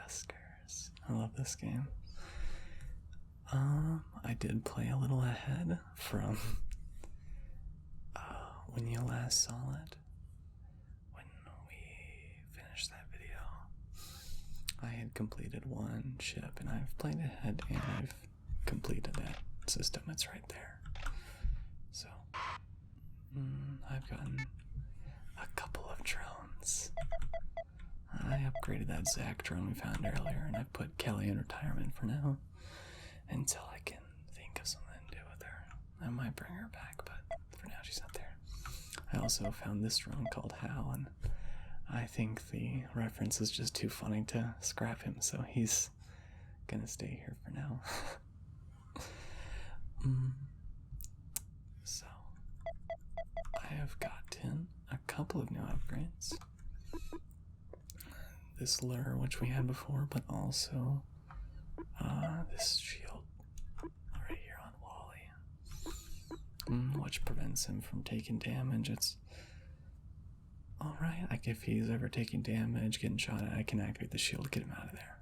Duskers. I love this game. I did play a little ahead from when you last saw it. When we finished that video, I had completed one ship, and I've played ahead, and I've completed that system. It's right there. So, I've gotten a couple of drones. I upgraded that Zach drone we found earlier, and I put Kelly in retirement for now until I can think of something to do with her. I might bring her back, but for now she's not there. I also found this drone called Hal, and I think the reference is just too funny to scrap him, so he's gonna stay here for now. So, I have gotten a couple of new upgrades. This lure, which we had before, but also this shield right here on Wally, which prevents him from taking damage. It's alright. Like if he's ever taking damage, getting shot at, I can activate the shield to get him out of there.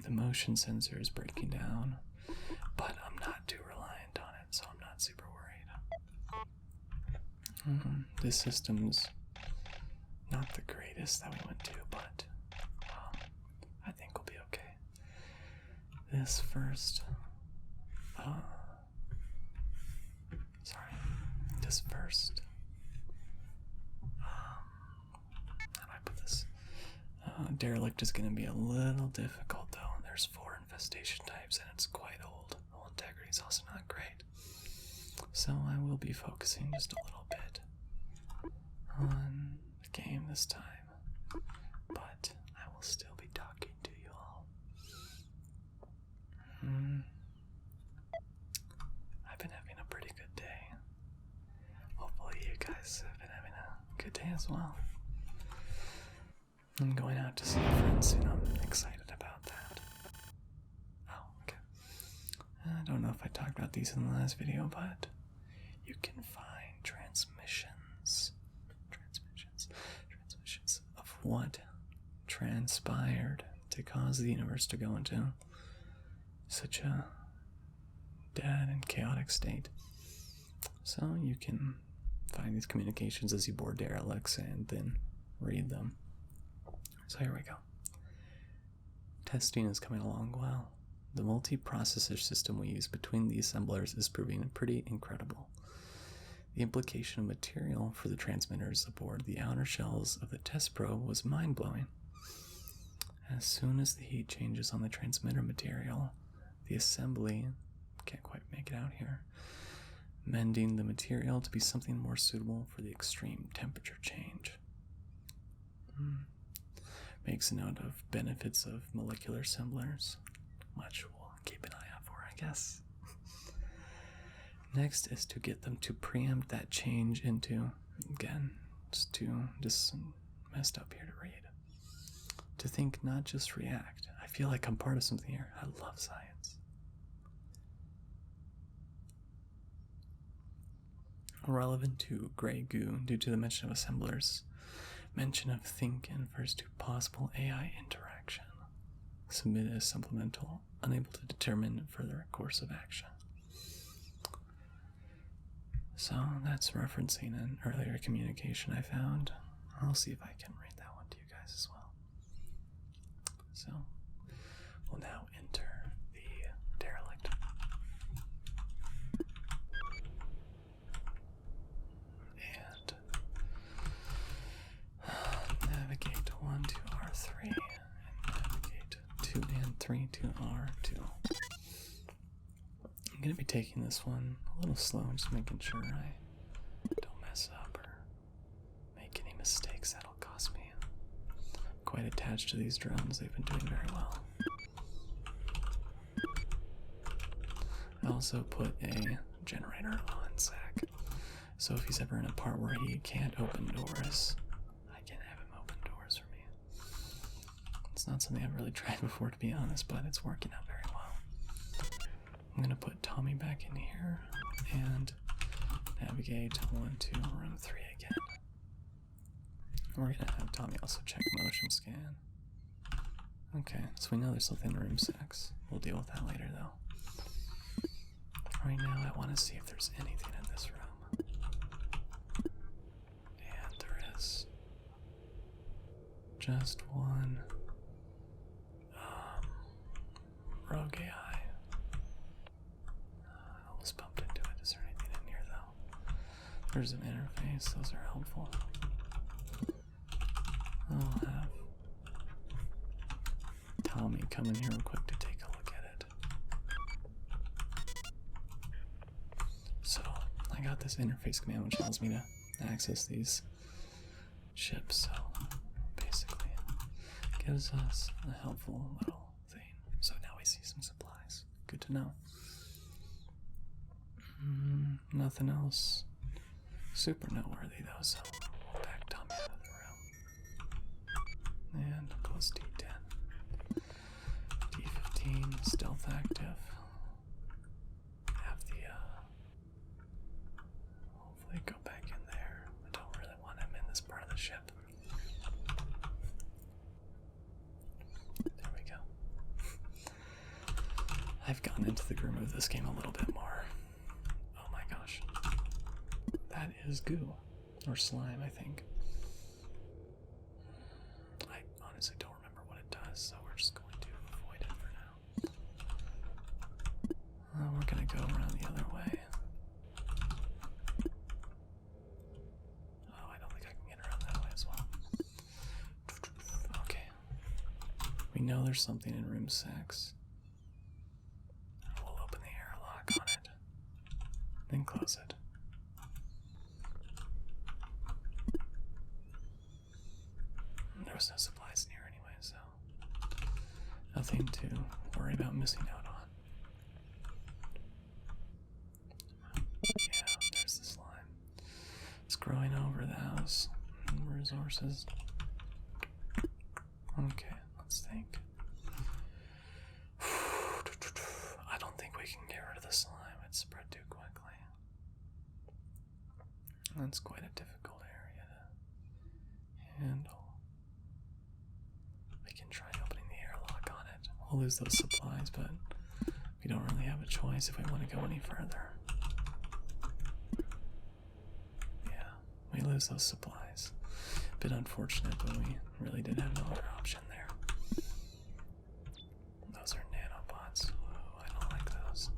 The motion sensor is breaking down, but I'm not too reliant on it, so I'm not super worried. This system's not the greatest that we went to, but I think we'll be okay. This first, how do I put this? Derelict is going to be a little difficult though. There's 4 infestation types and it's quite old. Hull integrity is also not great. So I will be focusing just a little bit on the game this time, but I will still be talking to you all. I've been having a pretty good day. Hopefully you guys have been having a good day as well. I'm going out to see a friend soon. I'm excited about that. Oh, okay. I don't know if I talked about these in the last video, but you can find transmissions of what transpired to cause the universe to go into such a dead and chaotic state. So you can find these communications as you board derelicts and then read them. So here we go. Testing is coming along well. The multi-processor system we use between the assemblers is proving pretty incredible. The implication of material for the transmitters aboard the outer shells of the test probe was mind-blowing. As soon as the heat changes on the transmitter material, the assembly can't quite make it out here, mending the material to be something more suitable for the extreme temperature change. Makes a note of benefits of molecular assemblers, which we'll keep an eye out for, I guess. Next is to get them to preempt that change into, again, just messed up here to read. To think, not just react. I feel like I'm part of something here. I love science. Relevant to gray goo due to the mention of assemblers. Mention of think and refers to possible AI interaction. Submit as supplemental, unable to determine further course of action. So that's referencing an earlier communication I found. I'll see if I can read that one to you guys as well. So we'll now enter the derelict. And navigate 1 to R3 and navigate 2 and 3 to R2. I'm going to be taking this one a little slow, just making sure I don't mess up or make any mistakes that'll cost me. I'm quite attached to these drones, they've been doing very well. I also put a generator on Zach, so if he's ever in a part where he can't open doors, I can have him open doors for me. It's not something I've really tried before, to be honest, but it's working out very well. I'm going to put Tommy back in here and navigate 1 to room 3 again. We're going to have Tommy also check motion scan. Okay, so we know there's something in room 6. We'll deal with that later, though. Right now, I want to see if there's anything in this room. And there is just one rogue AI. I almost bumped into it. Is there anything in here, though? There's an interface. Those are helpful. I'll have Tommy come in here real quick to take a look at it. So, I got this interface command which allows me to access these ships, so basically it gives us a helpful little thing. So now we see some supplies. Good to know. Nothing else super noteworthy though, so we'll back Tommy out of the room. And close D10. D15, stealth active. Have the, hopefully go back in there. I don't really want him in this part of the ship. There we go. I've gotten into the groove of this game a little bit more. Oh my gosh. That is goo. Or slime, I think. I honestly don't remember what it does, so we're just going to avoid it for now. We're going to go around the other way. Oh, I don't think I can get around that way as well. Okay. We know there's something in room 6. We'll open the airlock on it. Then close it. There was no supplies near anyway, so nothing to worry about missing out on. Yeah, there's the slime. It's growing over the house. Resources. Okay, let's think. I don't think we can get rid of the slime. It's spread too quickly. That's quite a difficult area to handle. We can try opening the airlock on it. We'll lose those supplies, but we don't really have a choice if we want to go any further. Yeah, we lose those supplies. Bit unfortunate, but we really did have no other option there. Those are nanobots. Ooh, I don't like those.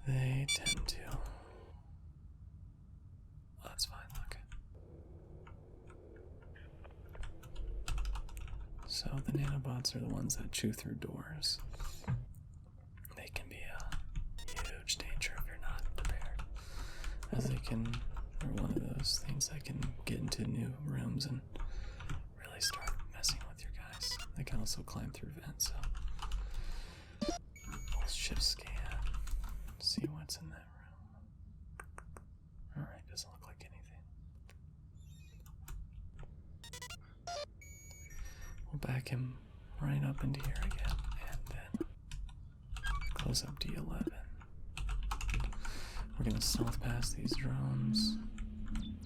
They tend to. That's fine, look. So the nanobots are the ones that chew through doors. They can be a huge danger if you're not prepared, as they can, or one of those things that can get into new rooms and really start messing with your guys. They can also climb through vents, so we'll ship scan, see what's in that room. Alright, doesn't look like anything. We'll back him right up into here again, and then close up D11. We're gonna stealth past these drones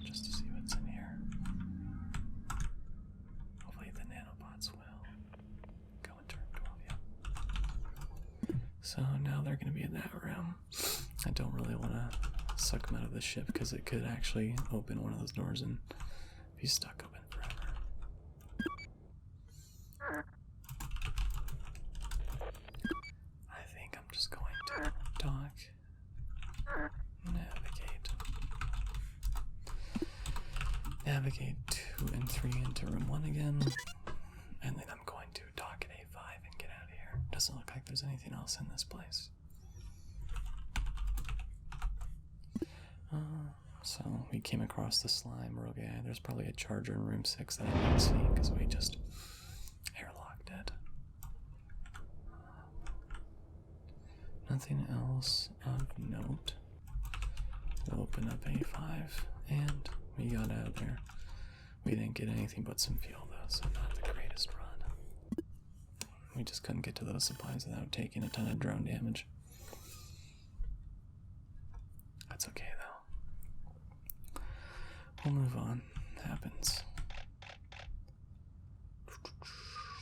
just to see what's in here. Hopefully the nanobots will go into room 12, yeah. So now they're gonna be in that room. I don't really want to suck them out of the ship because it could actually open one of those doors and be stuck open forever. I think I'm just going to dock, navigate 2 and 3 into room 1 again, and then I'm going to dock at A5 and get out of here. Doesn't look like there's anything else in this place. So we came across the slime rogue AI. There's probably a charger in room 6 that I didn't see because we just airlocked it. Nothing else of note. We'll open up A5 and we got out of there. We didn't get anything but some fuel though, so not the greatest run. We just couldn't get to those supplies without taking a ton of drone damage. That's okay though. We'll move on. Happens.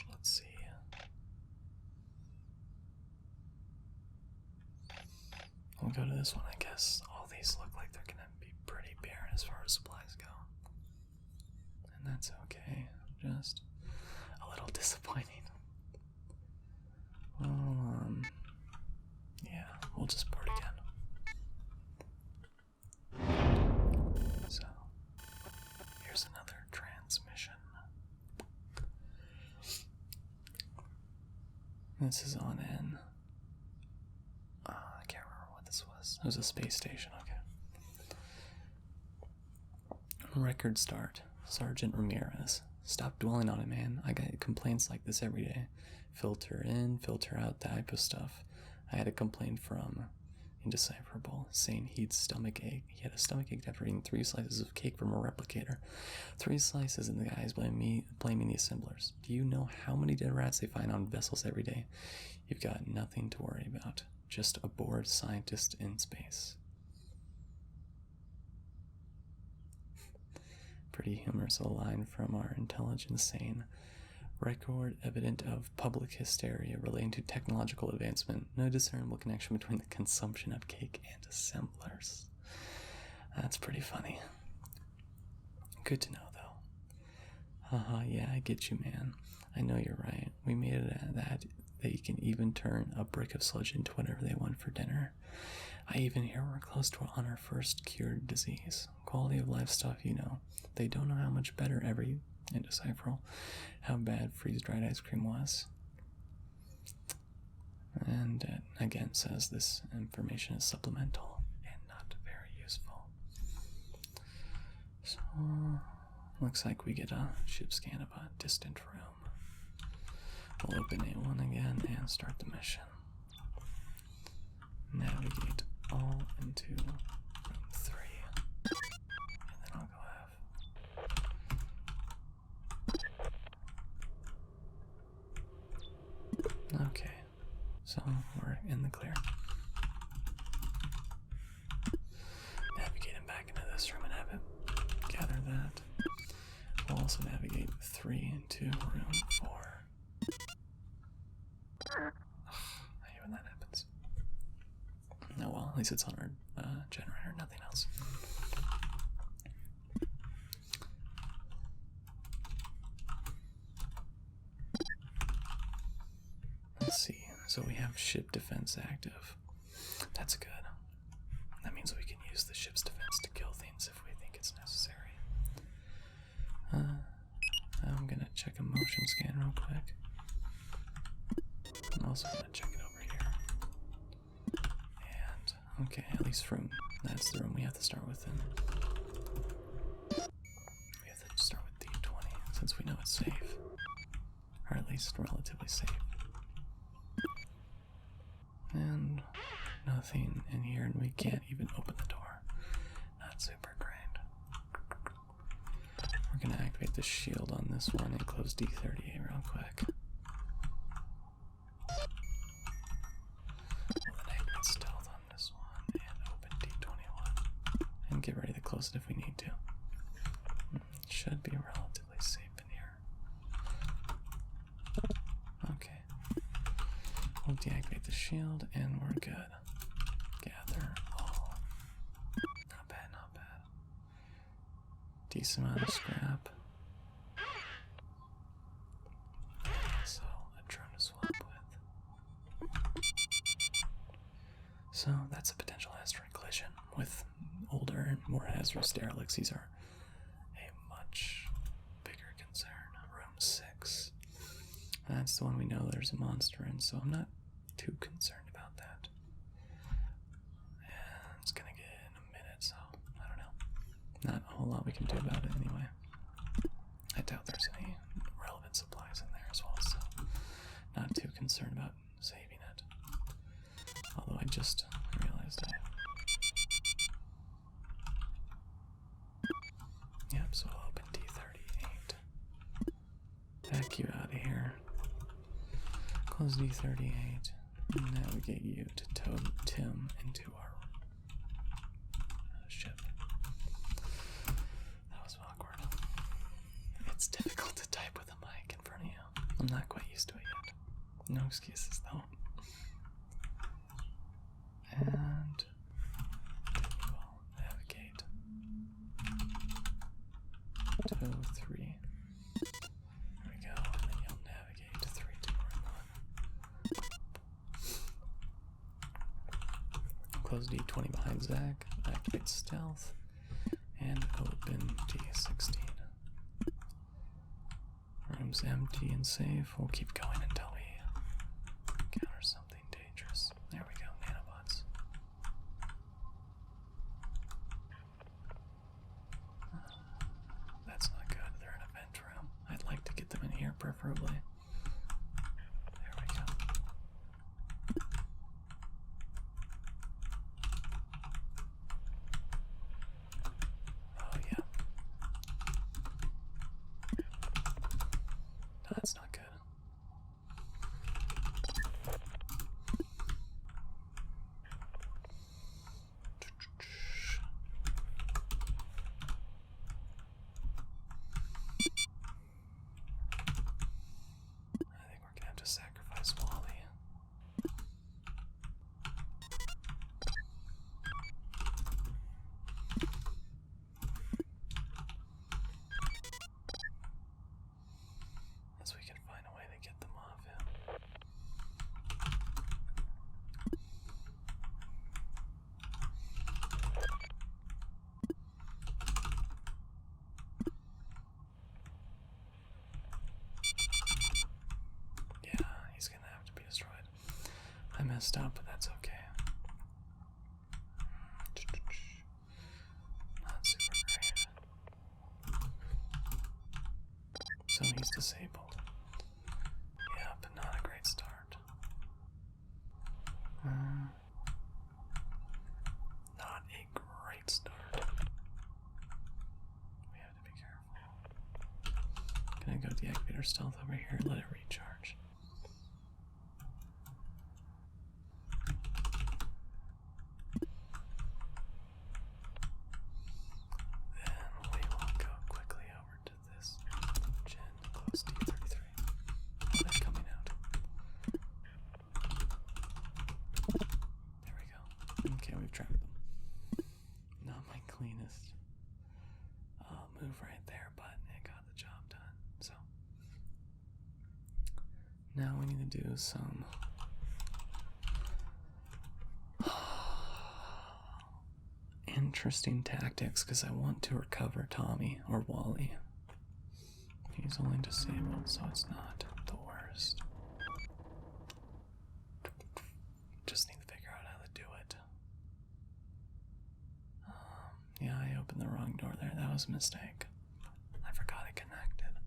Let's see. we go to this one, I guess all these look like they're gonna be pretty barren as far as supplies go. And that's okay. Just a little disappointing. Well, yeah, we'll just board again. So, here's another transmission. This is on in. I can't remember what this was. It was a space station, okay. Record start. Sergeant Ramirez. Stop dwelling on it, man. I get complaints like this every day. Filter in, filter out type of stuff. I had a complaint from Indecipherable saying he had a stomach ache after eating 3 slices of cake from a replicator. 3 slices, and the guys blaming the assemblers. Do you know how many dead rats they find on vessels every day? You've got nothing to worry about. Just a bored scientist in space. Pretty humorous line from our intelligence saying, record evident of public hysteria relating to technological advancement. No discernible connection between the consumption of cake and assemblers. That's pretty funny. Good to know, though. Haha, yeah, I get you, man. I know you're right. We made it at that they can even turn a brick of sludge into whatever they want for dinner. I even hear we're close to on our first cured disease. Quality of life stuff, you know. They don't know how much better every Indecipherable how bad freeze-dried ice cream was. And it again says this information is supplemental and not very useful. So, looks like we get a ship scan of a distant room. We'll open A1 again and start the mission. Navigate all into room 3. And then I'll go have. Okay, so we're in the clear. Navigating back into this room and have it gather that. We'll also navigate 3 into room 4. I hate when that happens. Oh well, at least it's on our generator, nothing else. Let's see, so we have ship defense active. That's good. That means we can use the ship's defense to kill things if we think it's necessary. I'm gonna check a motion scan real quick. I'm also gonna check it over here. And, okay, at least that's the room we have to start with then. We have to start with D20 since we know it's safe. Or at least relatively safe. And nothing in here, and we can't even open the door. Not super great. We're gonna activate the shield on this one and close D38 real quick. We'll then activate stealth on this one and open D21. And get ready to close it if we need to. It should be relatively safe in here. Okay. We'll deactivate the shield and we're good. Gather all. Not bad, not bad. Decent amount of scrap. So, a drone to swap with. So, that's a potential asteroid collision with older and more hazardous derelicts. These are a much bigger concern. Room 6. That's the one we know there's a monster in, so I'm not too concerned about that. And it's gonna get in a minute, so I don't know. Not a whole lot we can do about it anyway. I doubt there's any relevant supplies in there as well, so not too concerned about saving it. Although I just realized that. Yep, so I'll open D38. Back you out of here. Close D38. Navigate you to tow Tim into our ship. That was awkward. It's difficult to type with a mic in front of you. I'm not quite used to it yet. No excuses though. And 16. Room's empty and safe. We'll keep going until we encounter something dangerous. There we go, nanobots. That's not good. They're in a vent room. I'd like to get them in here, preferably. There we go. Oh, yeah. No, that's not good. I think we're gonna have to sacrifice Wally. As we can find a way to get them off him. Yeah, he's gonna have to be destroyed. I messed up, but that's okay. Not super great. So he's disabled. Yeah, but not a great start. Not a great start. We have to be careful. Gonna go deactivate our stealth over here and let it recharge. Then we will go quickly over to this gen close D33. Oh, they're coming out. There we go. Okay, we've trapped them. Not my cleanest move right there, but it got the job done. So now we need to do some interesting tactics because I want to recover Tommy or Wally. He's only disabled, so it's not the worst. Just need to figure out how to do it. Yeah, I opened the wrong door there. That was a mistake. I forgot it connected.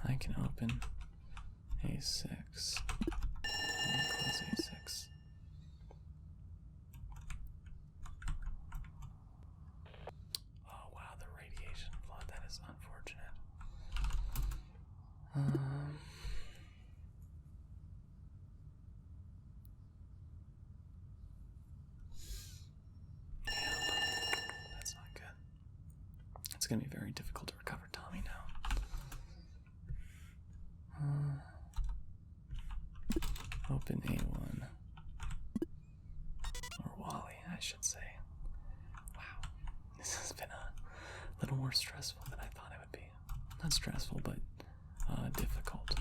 I can open A6. Close A6. Oh wow, the radiation flood. That is unfortunate. That's not good. It's going to be very difficult to recover Tommy now. Open A1. Or Wally, I should say. Wow. This has been a little more stressful than I thought it would be. Not stressful, but difficult.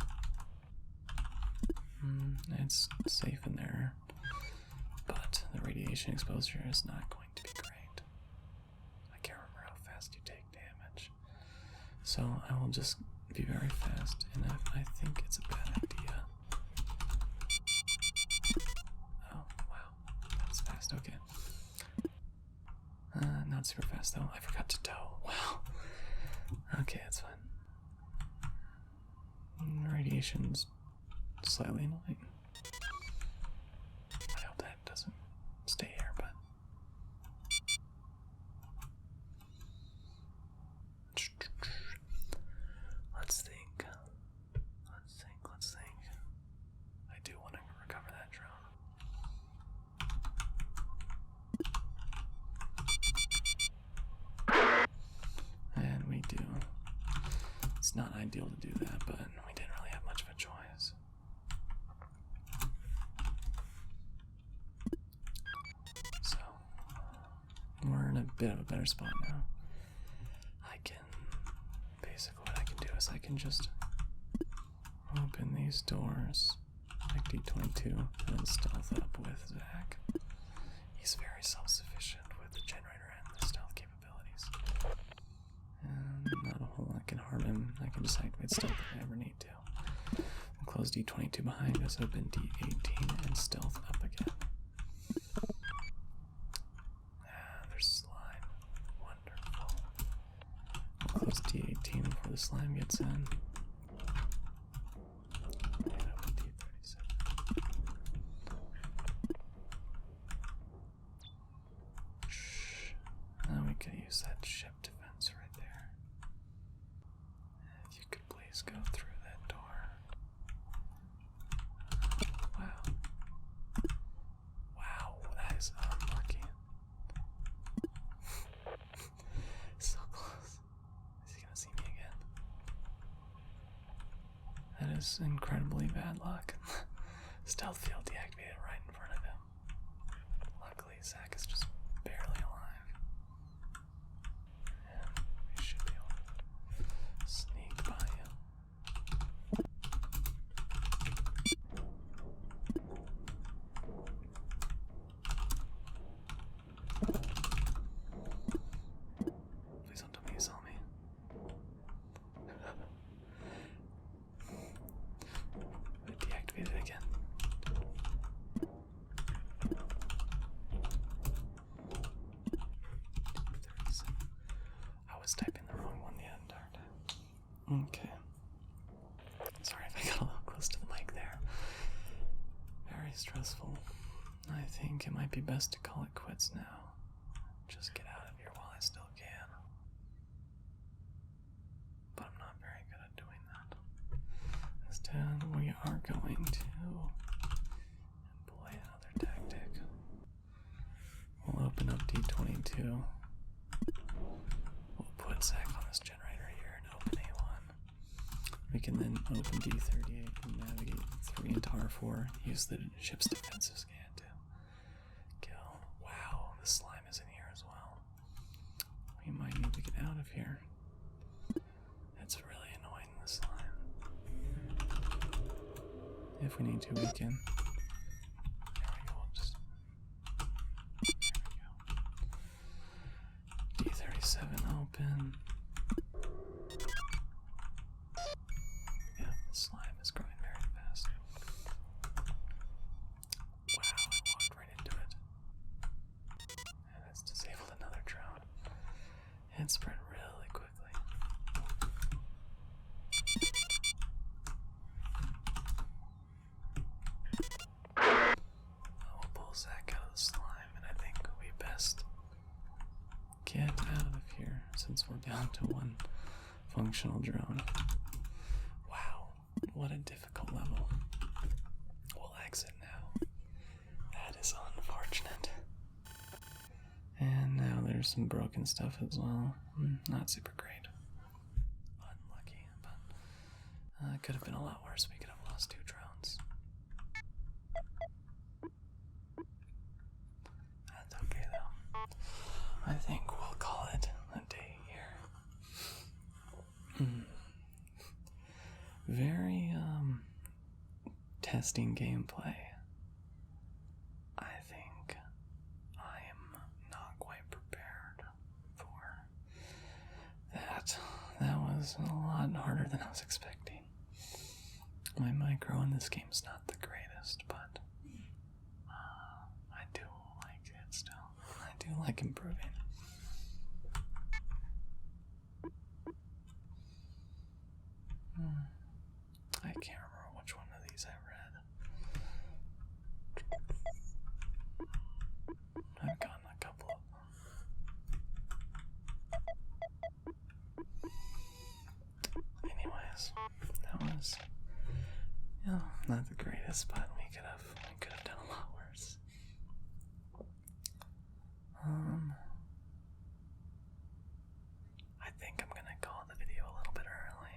It's safe in there. But the radiation exposure is not going to be great. I can't remember how fast you take damage. So I will just be very fast, and I think it's a bad idea. Oh, wow. That's fast, okay. Not super fast though. I forgot to tow. Wow. Okay, that's fine. Radiation's slightly annoying. I hope that doesn't stay here, but let's think. Let's think. I do want to recover that drone. And we do. It's not ideal to do that, but we didn't really have much of a choice. So, we're in a bit of a better spot now. Basically what I can do is I can just open these doors like D22 and then stealth up with Zach. He's very self-sufficient with the generator and the stealth. just activate stealth if I ever need to. We'll close D22 behind us, open D18, and stealth up again. There's slime. Wonderful. We'll close D18 before the slime gets in. And open D37. Shh. Now we could use that ship defense right there. If you could please go through that door. Wow. Wow, that is unlucky. So close. Is he gonna see me again? That is incredibly bad luck. Stealth field deactivated right in front of him. Luckily, Zach is just barely alive. And we should be able to sneak by him. Please don't tell me you saw me. Deactivate it again. I was typing the wrong one the entire time. Okay. Sorry if I got a little close to the mic there. Very stressful. I think it might be best to call it quits now. Just get out of here while I still can. But I'm not very good at doing that. Instead, we are going to employ another tactic. We'll open up D22. We'll put Zach on this generator here and open A1. We can then open D38 and navigate 3 into R4. Use the ship's defensive scan to kill. Wow, the slime is in here as well. We might need to get out of here. It's really annoying, the slime. If we need to, we can. There we go. Just. There we go. D37 open. Yeah, the slime is growing very fast. Wow, I walked right into it. And it's disabled another drone. It spread really quickly. We'll pull Zach out of the slime, and I think we best get out of here since we're down to one functional drone. Wow, what a difficult level. We'll exit now. That is unfortunate. And now there's some broken stuff as well. Not super great. Unlucky, but it could have been a lot worse. We could have lost 2 drones. That's okay though. I think we'll call it a day here. Very testing gameplay. I think I am not quite prepared for that. That was a lot harder than I was expecting. My micro in this game's not the greatest, but I do like it still. I do like improving. I can't remember which one of these I read. I've gotten a couple of them. Anyways, that was, not the greatest, but we could have done a lot worse. I think I'm gonna call the video a little bit early.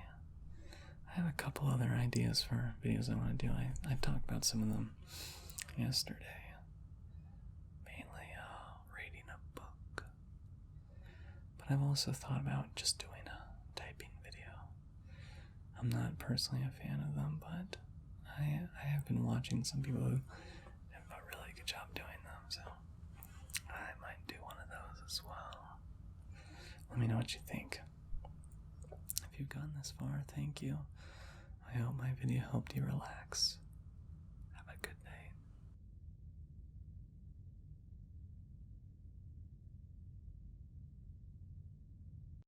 I have a couple other ideas for videos I want to do. I talked about some of them yesterday. Mainly reading a book. But I've also thought about just doing a typing video. I'm not personally a fan of them, but I have been watching some people who have a really good job doing them, so I might do one of those as well. Let me know what you think. If you've gone this far, thank you. I hope my video helped you relax.